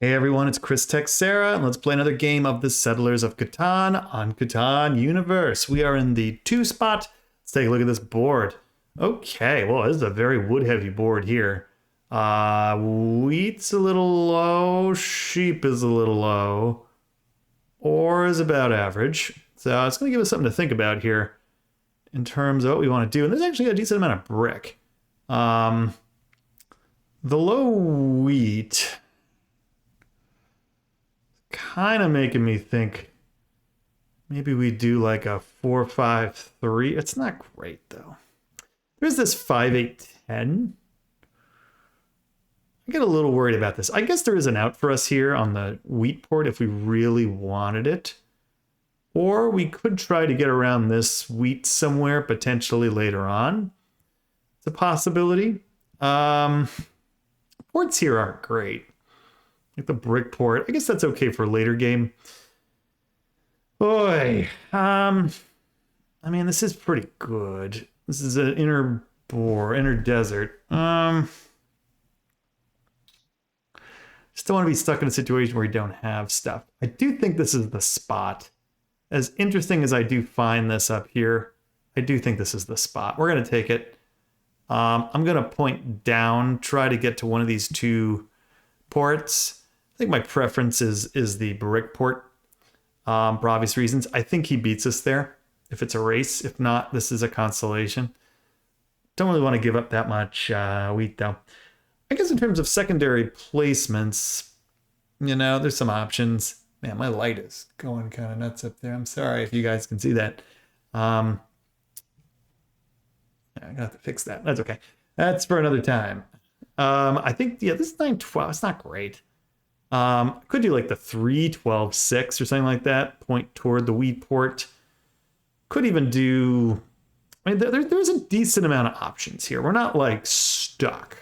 Hey everyone, it's Chris Texera, and let's play another game of the Settlers of Catan on Catan Universe. We are in the 2 spot. Let's take a look at this board. Okay, well, this is a very wood-heavy board here. Wheat's a little low, sheep is a little low, ore is about average. So it's going to give us something to think about here in terms of what we want to do. And there's actually a decent amount of brick. The low wheat kind of making me think maybe we do like a 4-5-3. It's not great though. There's this 5-8-10. I get a little worried about this. I guess there is an out for us here on the wheat port if we really wanted it. Or we could try to get around this wheat somewhere potentially later on. It's a possibility. Ports here aren't great. Like the brick port. I guess that's okay for a later game. Boy. I mean, this is pretty good. This is an inner desert. Just don't want to be stuck in a situation where you don't have stuff. I do think this is the spot. As interesting as I do find this up here, I do think this is the spot. We're going to take it. I'm going to point down, try to get to one of these two ports. I think my preference is the brick port for obvious reasons. I think he beats us there if it's a race. If not, this is a consolation. Don't really want to give up that much wheat, though. I guess in terms of secondary placements, you know, there's some options. Man, my light is going kind of nuts up there. I'm sorry if you guys can see that. I'm going to have to fix that. That's okay. That's for another time. I think, yeah, this is 9-12. It's not great. Could do like the 3-12-6 or something like that. Point toward the wheat port. Could even do... I mean, there's a decent amount of options here. We're not like stuck.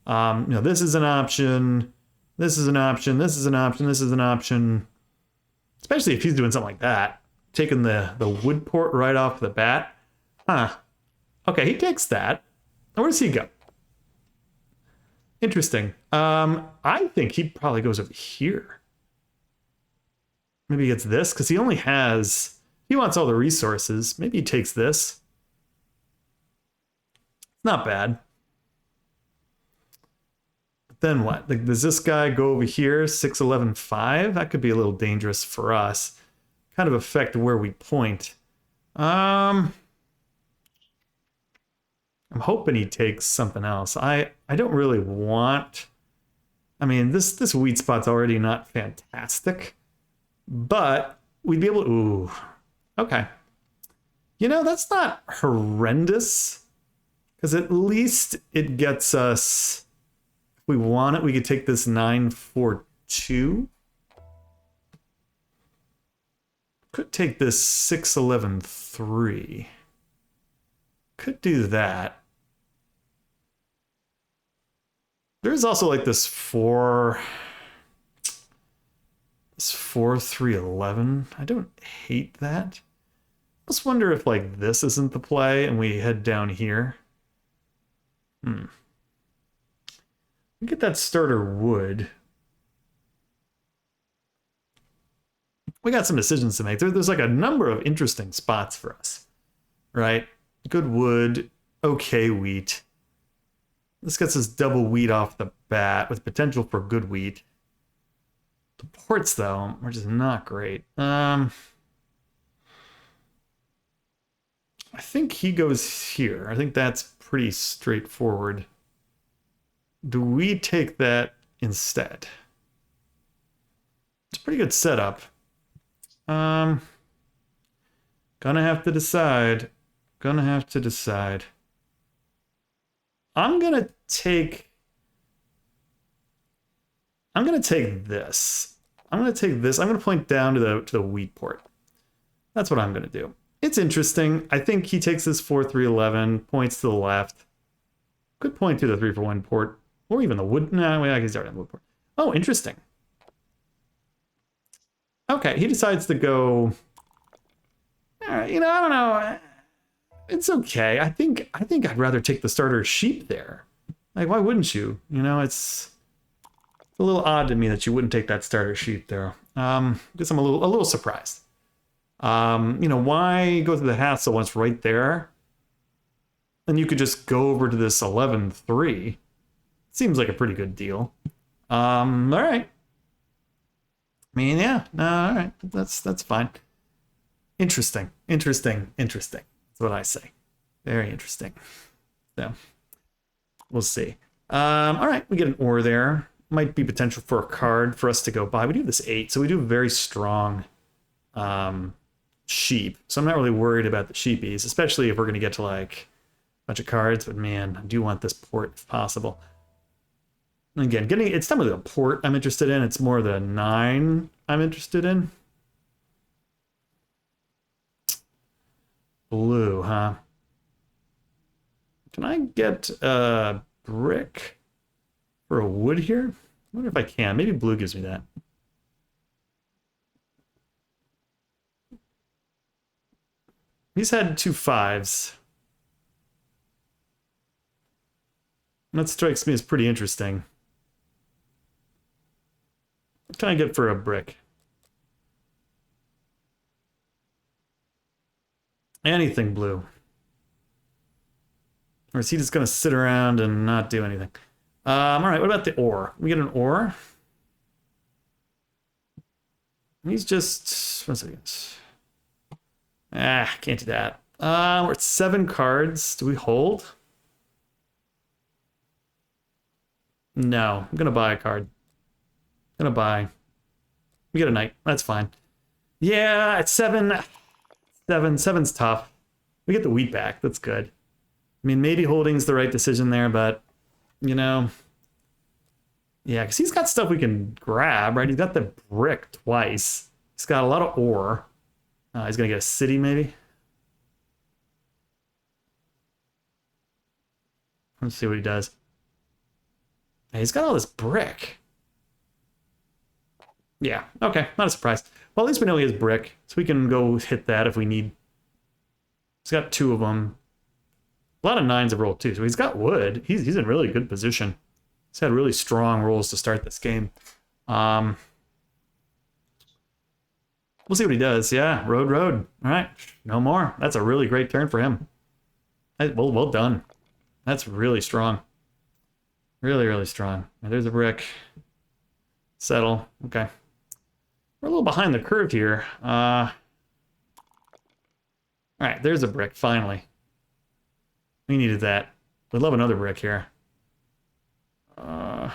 You know, this is an option. This is an option. This is an option. This is an option. Especially if he's doing something like that. Taking the wood port right off the bat. Huh. Okay, he takes that. Now, where does he go? Interesting. I think he probably goes over here. Maybe he gets this, because he only has... He wants all the resources. Maybe he takes this. Not bad. But then what? Like, does this guy go over here? 6-11-5? That could be a little dangerous for us. Kind of affect where we point. I'm hoping he takes something else. I don't really want... I mean, this wheat spot's already not fantastic. But we'd be able to... Ooh. Okay. You know, that's not horrendous. Because at least it gets us... If we want it, we could take this 9-4-2. Could take this 6-11-3. Could do that. There's also like this 4-3-11. I don't hate that. I just wonder if like this isn't the play and we head down here. We get that starter wood. We got some decisions to make. There's like a number of interesting spots for us, right? Good wood, okay wheat. This gets us double wheat off the bat with potential for good wheat. The ports, though, are just not great. I think he goes here. I think that's pretty straightforward. Do we take that instead? It's a pretty good setup. Gonna have to decide. I'm gonna take this. I'm gonna point down to the wheat port. That's what I'm gonna do. It's interesting. I think he takes this 4-3-11, points to the left. Could point to the 3-for-1 port, or even the wood. No, I guess he's already on the wood port. Oh, interesting. Okay, he decides to go. All right, you know, I don't know. It's okay. I think I'd rather take the starter sheep there. Like, why wouldn't you? You know, it's It's a little odd to me that you wouldn't take that starter sheep there. Guess I'm a little surprised. You know, why go through the hassle when it's right there? And you could just go over to this 11-3. Seems like a pretty good deal. All right. I mean, yeah, no, all right. That's fine. Interesting. That's what I say. Very interesting. So we'll see. All right, we get an ore there. Might be potential for a card for us to go buy. We do this 8, so we do very strong sheep. So I'm not really worried about the sheepies, especially if we're going to get to like a bunch of cards. But man, I do want this port if possible. And again, it's not really the port I'm interested in. It's more the 9 I'm interested in. Blue, huh? Can I get a brick for a wood here? I wonder if I can. Maybe blue gives me that. He's had 2 5s. That strikes me as pretty interesting. What can I get for a brick? Anything blue. Or is he just going to sit around and not do anything? All right, what about the ore? We get an ore. He's just... One second. Can't do that. We're at 7 cards. Do we hold? No, I'm going to buy a card. Gonna buy. We get a knight. That's fine. Yeah, at 7. 7's tough. We get the wheat back. That's good. I mean, maybe holding's the right decision there, but, you know. Yeah, because he's got stuff we can grab, right? He's got the brick twice. He's got a lot of ore. He's going to get a city, maybe. Let's see what he does. Yeah, he's got all this brick. Yeah, okay, not a surprise. Well, at least we know he has brick, so we can go hit that if we need. He's got 2 of them. A lot of 9s have rolled too, so he's got wood. He's in really good position. He's had really strong rolls to start this game. We'll see what he does. Yeah, road. All right, no more. That's a really great turn for him. Well done. That's really strong. Really strong. There's a brick. Settle. Okay. We're a little behind the curve here. All right, there's a brick, finally. We needed that. We'd love another brick here. Does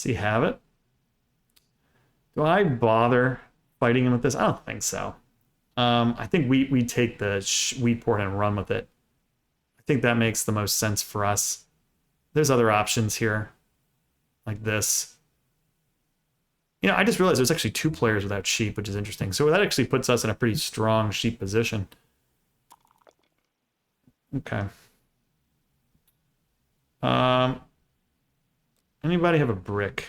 he have it? Do I bother fighting him with this? I don't think so. I think we take the wheat port and run with it. I think that makes the most sense for us. There's other options here, like this. You know, I just realized there's actually 2 players without sheep, which is interesting. So that actually puts us in a pretty strong sheep position. Okay. Anybody have a brick?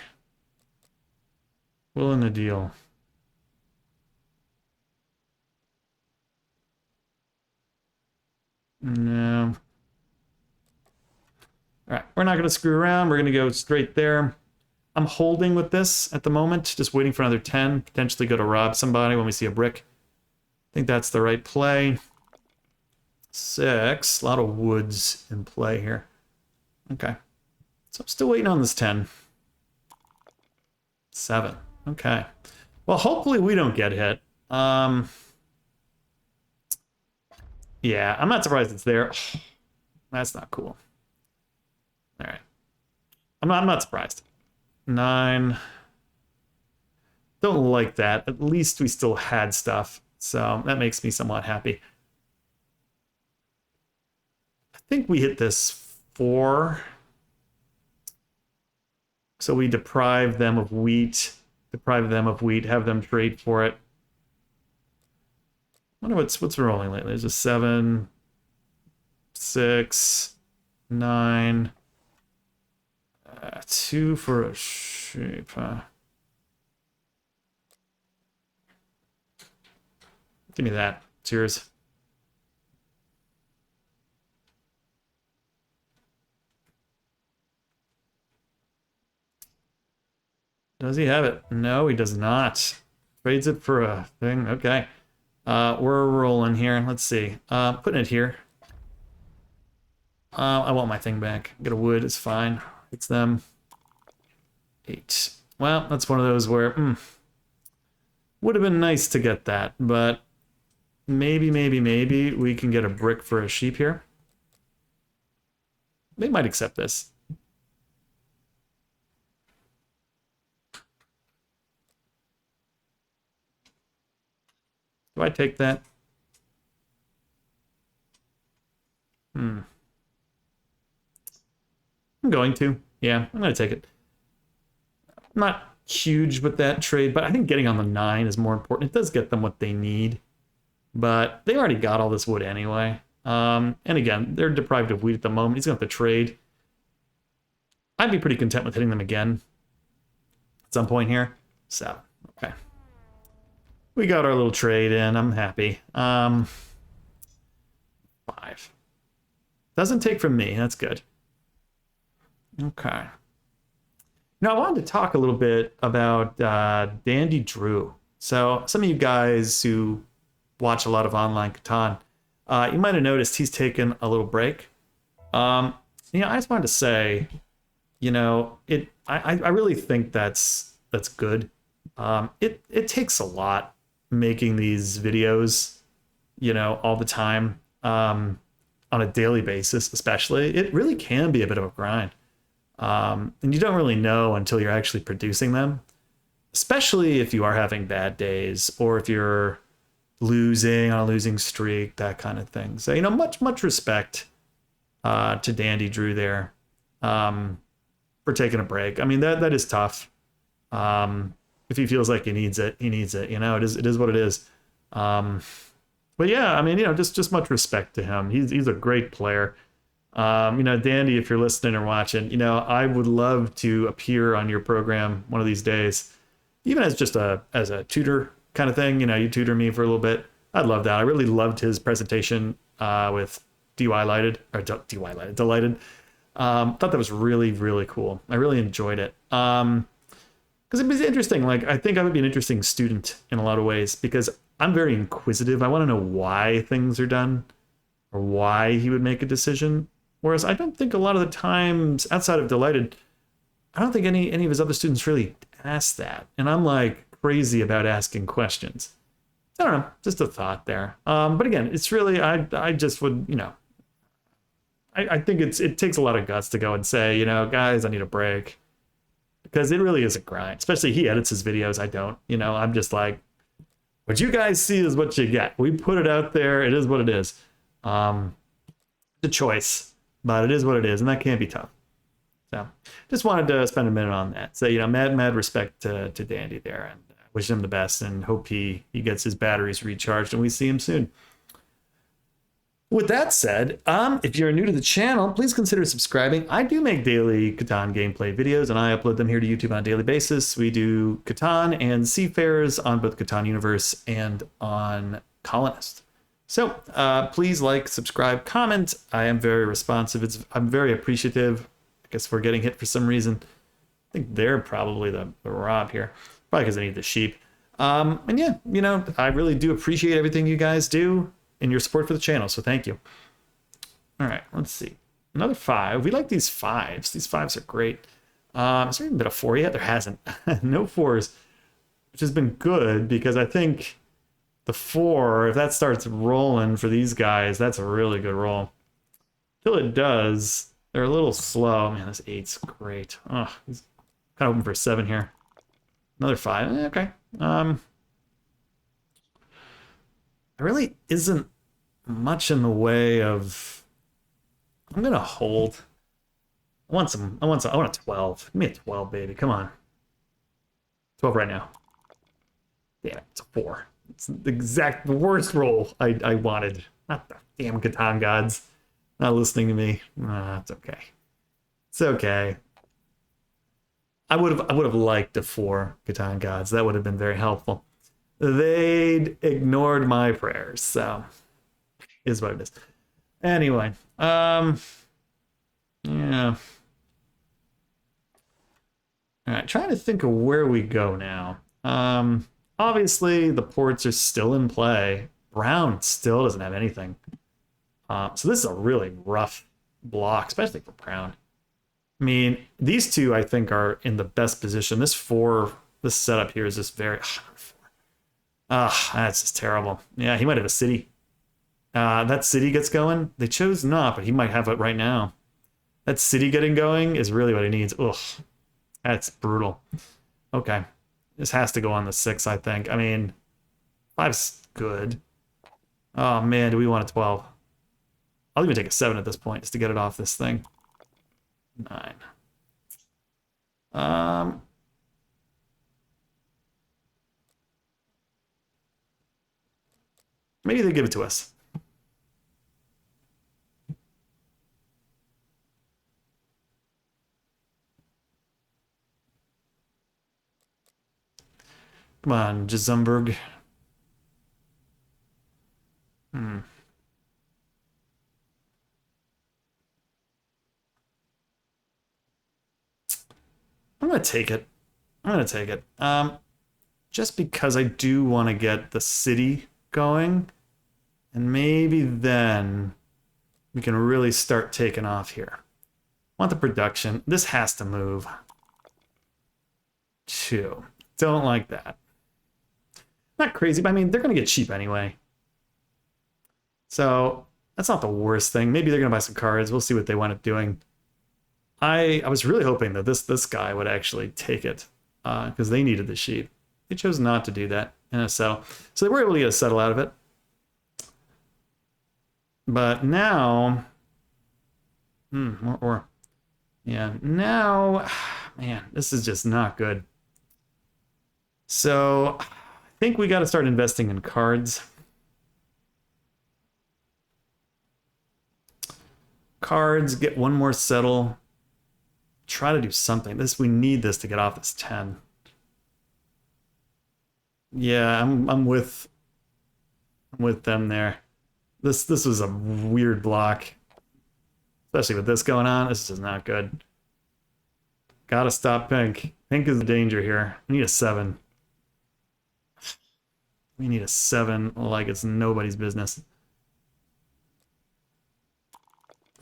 Willing to deal. No. All right, we're not going to screw around. We're going to go straight there. I'm holding with this at the moment, just waiting for another 10, potentially go to rob somebody when we see a brick. I think that's the right play. 6, a lot of woods in play here. Okay, so I'm still waiting on this 10. 7, okay. Well, hopefully we don't get hit. Yeah, I'm not surprised it's there. That's not cool. All right, I'm not surprised. 9. Don't like that. At least we still had stuff, so that makes me somewhat happy. I think we hit this 4. So we deprive them of wheat, have them trade for it. I wonder what's rolling lately. There's a 7, 6, 9. 2 for a sheep, huh? Give me that. It's yours. Does he have it? No, he does not. Trades it for a thing. Okay. We're rolling here. Let's see. Putting it here. I want my thing back. Get a wood. It's fine. It's them. 8. Well, that's one of those where would have been nice to get that, but maybe we can get a brick for a sheep here. They might accept this. Do I take that? I'm going to. Yeah, I'm going to take it. Not huge with that trade, but I think getting on the 9 is more important. It does get them what they need, but they already got all this wood anyway. And again, they're deprived of wheat at the moment. He's going to have to trade. I'd be pretty content with hitting them again at some point here. So, okay. We got our little trade in. I'm happy. 5. Doesn't take from me. That's good. Okay. Now, I wanted to talk a little bit about Dandy Drew. So, some of you guys who watch a lot of online Catan, you might have noticed he's taken a little break. I just wanted to say, I really think that's good. It takes a lot making these videos, all the time, on a daily basis, especially. It really can be a bit of a grind. And you don't really know until you're actually producing them, especially if you are having bad days or if you're losing on a losing streak, that kind of thing. So, much respect to Dandy Drew there for taking a break. I mean, that is tough. If he feels like he needs it, he needs it. It is what it is. But yeah, I mean, just much respect to him. He's a great player. Dandy, if you're listening or watching, I would love to appear on your program one of these days, even as just as a tutor kind of thing. You tutor me for a little bit. I'd love that. I really loved his presentation with Delighted. Thought that was really, really cool. I really enjoyed it. Because it was interesting. Like, I think I would be an interesting student in a lot of ways because I'm very inquisitive. I want to know why things are done or why he would make a decision. Whereas I don't think a lot of the times outside of Delighted, I don't think any of his other students really ask that. And I'm like crazy about asking questions. I don't know, just a thought there. But again, it's really, I just would, I think it takes a lot of guts to go and say, guys, I need a break. Because it really is a grind, especially he edits his videos. I don't, I'm just like, what you guys see is what you get. We put it out there. It is what it is. The choice, but it is what it is. And that can be tough. So just wanted to spend a minute on that. So, mad respect to Dandy there and wish him the best and hope he gets his batteries recharged and we see him soon. With that said, if you're new to the channel, please consider subscribing. I do make daily Catan gameplay videos, and I upload them here to YouTube on a daily basis. We do Catan and Seafarers on both Catan Universe and on Colonist. So please like, subscribe, comment. I am very responsive. I'm very appreciative. I guess we're getting hit for some reason. I think they're probably the rob here. Probably because I need the sheep. And yeah, I really do appreciate everything you guys do and your support for the channel, so thank you. All right, let's see. Another 5. We like these 5s. These 5s are great. Has there even been a 4 yet? There hasn't. No 4s, which has been good because I think the 4, if that starts rolling for these guys, that's a really good roll. Till it does, they're a little slow. Man, this 8's great. Oh, he's kind of hoping for a 7 here. Another 5. Okay. There really isn't much in the way of. I'm gonna hold. I want a 12. Give me a 12, baby. Come on. 12 right now. Damn it, it's a 4. It's the exact worst roll I wanted. Not the damn Catan gods. Not listening to me. It's okay. It's okay. I would have liked a 4 Catan gods. That would have been very helpful. They'd ignored my prayers, so is what it is. Anyway, yeah. All right, trying to think of where we go now. Obviously the ports are still in play. Brown still doesn't have anything. So this is a really rough block, especially for Brown. I mean, these two I think are in the best position. This setup here is just very. That's just terrible. Yeah, he might have a city. That city gets going. They chose not, but he might have it right now. That city getting going is really what he needs. Ugh, that's brutal. Okay, this has to go on the 6, I think. I mean, 5's good. Oh man, do we want a 12? I'll even take a 7 at this point just to get it off this thing. 9. Maybe they give it to us. Come on, Jezumberg. I'm gonna take it. I'm gonna take it. Just because I do want to get the city going, and maybe then we can really start taking off here. Want the production. This has to move. 2. Don't like that. Not crazy, but I mean, they're going to get cheap anyway. So that's not the worst thing. Maybe they're going to buy some cards. We'll see what they wind up doing. I was really hoping that this guy would actually take it because they needed the sheep. They chose not to do that in a settle. So they were able to get a settle out of it. But now, yeah, now, man, this is just not good. So I think we got to start investing in cards. Cards, get one more settle. Try to do something. We need this to get off this 10. Yeah, I'm with them there. This was a weird block. Especially with this going on. This is not good. Gotta stop pink. Pink is a danger here. We need a 7. We need a 7 like it's nobody's business.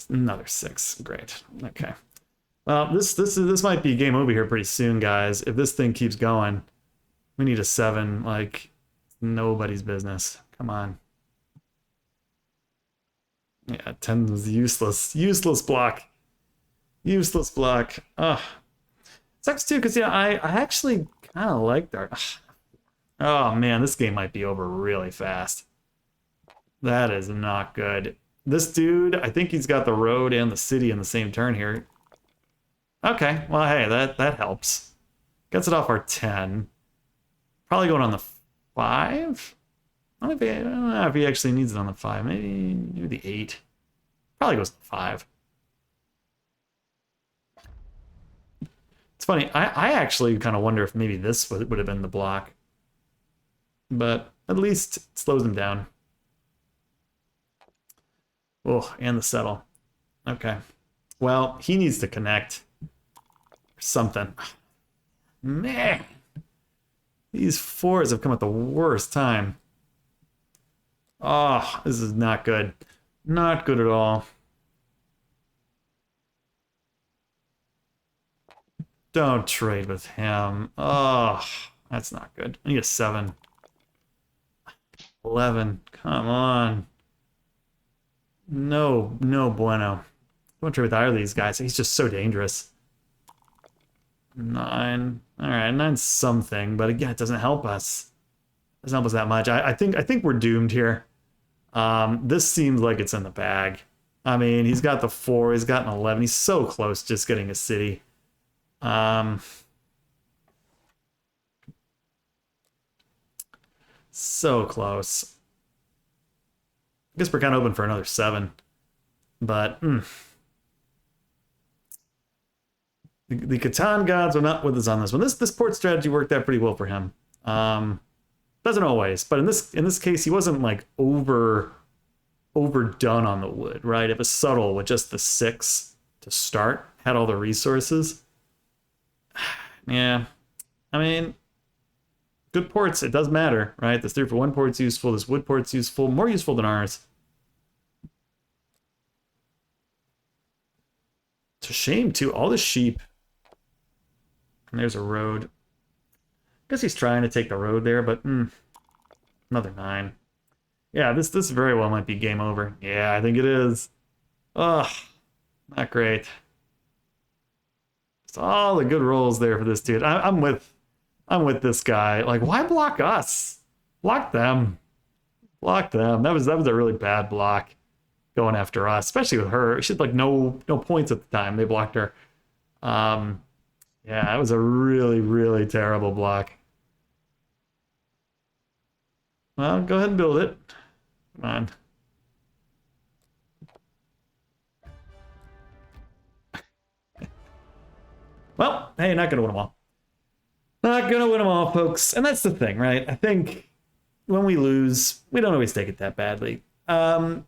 Another 6. Great. Okay. Well, this might be game over here pretty soon, guys. If this thing keeps going, we need a 7 like nobody's business. Come on. Yeah, 10 was useless. Useless block. Useless block. Ugh. Sucks too, because yeah, I actually kind of like our. Oh man, this game might be over really fast. That is not good. This dude, I think he's got the road and the city in the same turn here. Okay, well, hey, that helps. Gets it off our 10. Probably going on the 5? I don't know if he actually needs it on the 5. Maybe the 8. Probably goes to the 5. It's funny, I actually kind of wonder if maybe this would have been the block. But at least it slows him down. Oh, and the settle. Okay. Well, he needs to connect. Something. Man. These 4s have come at the worst time. Oh, this is not good. Not good at all. Don't trade with him. Oh, that's not good. I need a 7. 11. Come on. No bueno. Don't trade with either of these guys. He's just so dangerous. 9. All right, 9's something, but again, it doesn't help us. It doesn't help us that much. I think we're doomed here. This seems like it's in the bag. I mean, he's got the 4. He's got an 11. He's so close just getting a city. So close. I guess we're kind of open for another 7. But, The Catan gods are not with us on this one. This port strategy worked out pretty well for him. Doesn't always, but in this case, he wasn't like overdone on the wood, right? It was subtle with just the 6 to start, had all the resources. Yeah. I mean, good ports, it does matter, right? This 3-for-1 port's useful. This wood port's useful. More useful than ours. It's a shame, too. All the sheep. And there's a road. I guess he's trying to take the road there, but another 9. Yeah, this very well might be game over. Yeah, I think it is. Ugh, not great. It's all the good rolls there for this dude. I'm with this guy. Like, why block us? Block them. Block them. That was a really bad block going after us, especially with her. She had like no points at the time. They blocked her. Yeah, that was a really, really terrible block. Well, go ahead and build it. Come on. Well, hey, not gonna win them all. Not gonna win them all, folks. And that's the thing, right? I think when we lose, we don't always take it that badly. You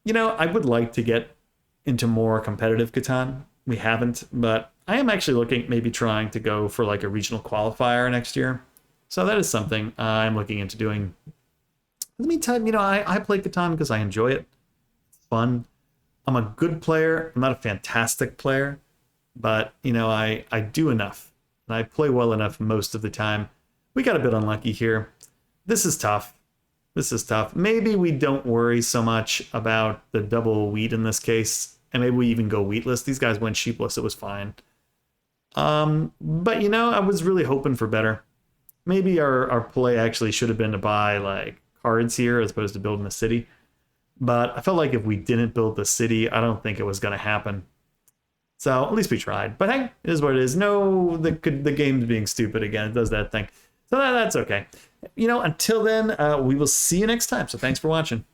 know, I would like to get into more competitive Catan. We haven't, but I am actually looking, maybe trying to go for like a regional qualifier next year. So that is something I'm looking into doing. In the meantime, you know, I play Catan because I enjoy it. It's fun. I'm a good player. I'm not a fantastic player, but, you know, I do enough. And I play well enough most of the time. We got a bit unlucky here. This is tough. This is tough. Maybe we don't worry so much about the double wheat in this case. And maybe we even go wheatless. These guys went sheepless. It was fine. But, you know, I was really hoping for better. Maybe our play actually should have been to buy, like, cards here as opposed to building a city. But I felt like if we didn't build the city, I don't think it was going to happen. So at least we tried. But hey, it is what it is. No, the game's being stupid again. It does that thing. So that's okay. You know, until then, we will see you next time. So thanks for watching.